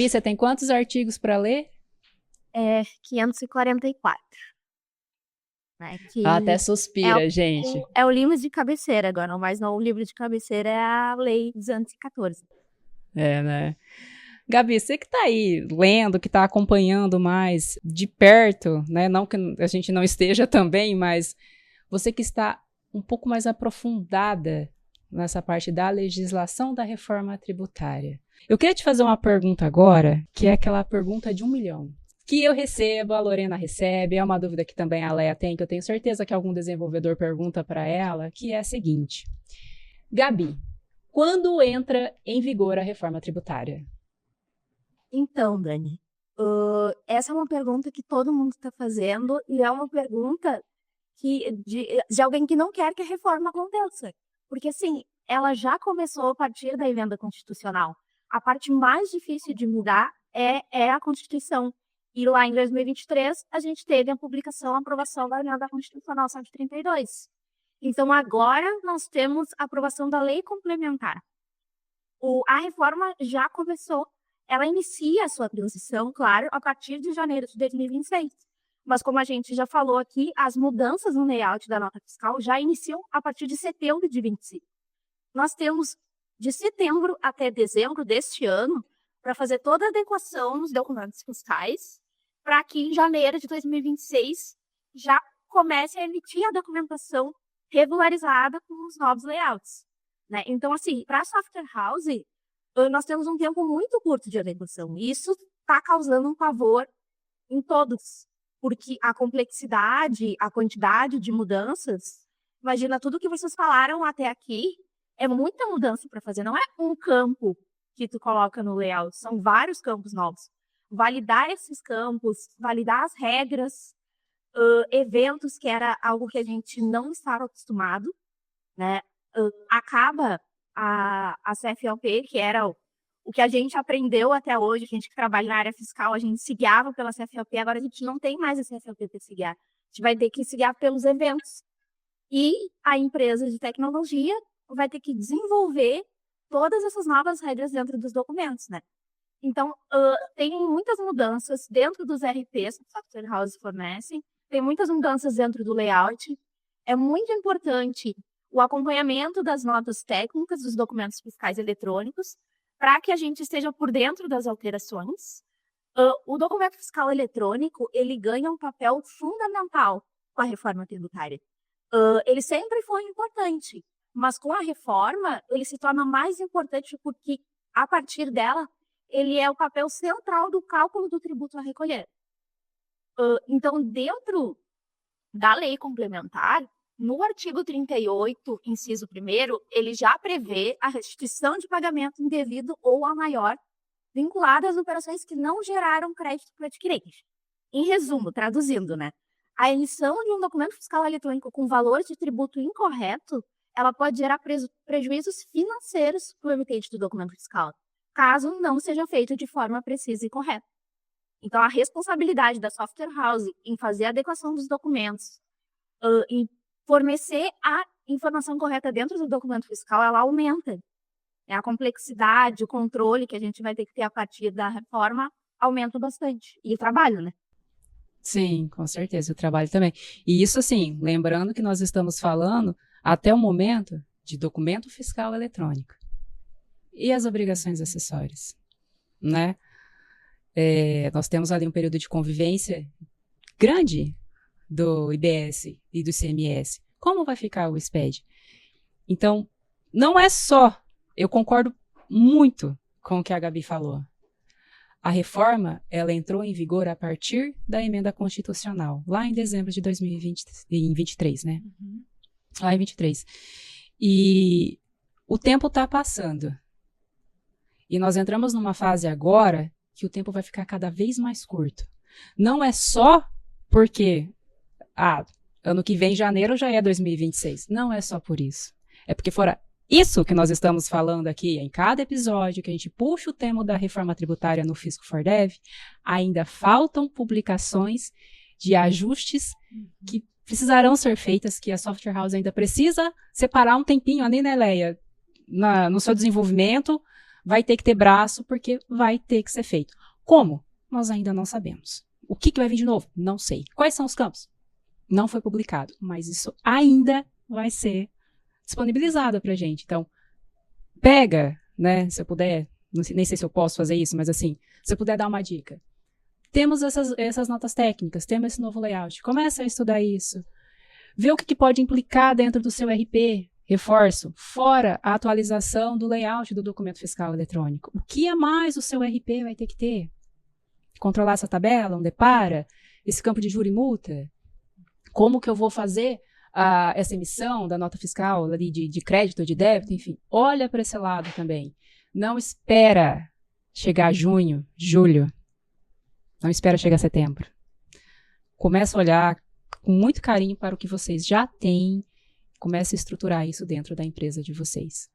E você tem quantos artigos para ler? 544. Né, que Até suspira, gente. é o livro de cabeceira agora, mas não o livro de cabeceira é a Lei 214. Né? Gabi, você que está aí lendo, que está acompanhando mais de perto, né? Não que a gente não esteja também, mas você que está um pouco mais aprofundada nessa parte da legislação da reforma tributária. Eu queria te fazer uma pergunta agora, que é aquela pergunta de 1 milhão. Que eu recebo, a Lorena recebe, é uma dúvida que também a Leia tem, que eu tenho certeza que algum desenvolvedor pergunta para ela, que é a seguinte. Gabi, quando entra em vigor a reforma tributária? Então, Dani, essa é uma pergunta que todo mundo está fazendo e é uma pergunta de alguém que não quer que a reforma aconteça. Porque, assim, ela já começou a partir da emenda constitucional. A parte mais difícil de mudar é a Constituição. E lá em 2023, a gente teve a publicação, a aprovação da emenda constitucional 132. Então, agora nós temos a aprovação da lei complementar. A reforma já começou. Ela inicia a sua transição, claro, a partir de janeiro de 2026. Mas, como a gente já falou aqui, as mudanças no layout da nota fiscal já iniciam a partir de setembro de 25. Nós temos de setembro até dezembro deste ano para fazer toda a adequação nos documentos fiscais, para que em janeiro de 2026 já comece a emitir a documentação regularizada com os novos layouts. Né? Então, assim, para a software house, nós temos um tempo muito curto de adequação. E isso está causando um pavor em todos, porque a complexidade, a quantidade de mudanças, imagina tudo que vocês falaram até aqui, é muita mudança para fazer. Não é um campo que tu coloca no layout, são vários campos novos. Validar esses campos, validar as regras, eventos, que era algo que a gente não estava acostumado, né? Acaba a CFLP, que era o que a gente aprendeu até hoje, a gente que trabalha na área fiscal, a gente se guiava pela CFLP, agora a gente não tem mais a CFLP para se guiar. A gente vai ter que se guiar pelos eventos. E a empresa de tecnologia vai ter que desenvolver todas essas novas regras dentro dos documentos, né? Então, tem muitas mudanças dentro dos RPs que o Software House fornecem, tem muitas mudanças dentro do layout. É muito importante o acompanhamento das notas técnicas dos documentos fiscais eletrônicos, para que a gente esteja por dentro das alterações. O documento fiscal eletrônico, ele ganha um papel fundamental com a reforma tributária. Ele sempre foi importante, mas com a reforma, ele se torna mais importante porque, a partir dela, ele é o papel central do cálculo do tributo a recolher. Então, dentro da lei complementar, no artigo 38, inciso 1º, ele já prevê a restituição de pagamento indevido ou a maior, vinculada às operações que não geraram crédito para o adquirente. Em resumo, traduzindo, né? A emissão de um documento fiscal eletrônico com valor de tributo incorreto, ela pode gerar prejuízos financeiros para o emitente do documento fiscal, caso não seja feito de forma precisa e correta. Então, a responsabilidade da software house em fazer a adequação dos documentos, em fornecer a informação correta dentro do documento fiscal, ela aumenta. A complexidade, o controle que a gente vai ter que ter a partir da reforma aumenta bastante. E o trabalho, né? Sim, com certeza, o trabalho também. E isso, assim, lembrando que nós estamos falando, até o momento, de documento fiscal eletrônico. E as obrigações acessórias, né? Nós temos ali um período de convivência grande do IBS e do ICMS. Como vai ficar o SPED? Então, não é só, eu concordo muito com o que a Gabi falou. A reforma, ela entrou em vigor a partir da emenda constitucional, lá em dezembro de 2023, né? Uhum. Lá em 23. E o tempo está passando. E nós entramos numa fase agora que o tempo vai ficar cada vez mais curto. Não é só porque, ano que vem, janeiro, já é 2026. Não é só por isso. É porque fora isso que nós estamos falando aqui em cada episódio, que a gente puxa o tema da reforma tributária no Fisco for Dev, ainda faltam publicações de ajustes que precisarão ser feitas, que a Software House ainda precisa separar um tempinho ali, né, Leia, no seu desenvolvimento, vai ter que ter braço, porque vai ter que ser feito. Como? Nós ainda não sabemos. O que vai vir de novo? Não sei. Quais são os campos? Não foi publicado, mas isso ainda vai ser disponibilizado para a gente. Então, pega, né, se eu puder, nem sei se eu posso fazer isso, mas assim, se eu puder dar uma dica. Temos essas notas técnicas, temos esse novo layout. Começa a estudar isso. Vê o que pode implicar dentro do seu RP. Reforço, fora a atualização do layout do documento fiscal eletrônico. O que a mais o seu RP vai ter que ter? Controlar essa tabela, onde para, esse campo de juro e multa. Como que eu vou fazer essa emissão da nota fiscal ali de crédito ou de débito, enfim. Olha para esse lado também. Não espera chegar junho, julho. Não espera chegar setembro. Começa a olhar com muito carinho para o que vocês já têm. Comece a estruturar isso dentro da empresa de vocês.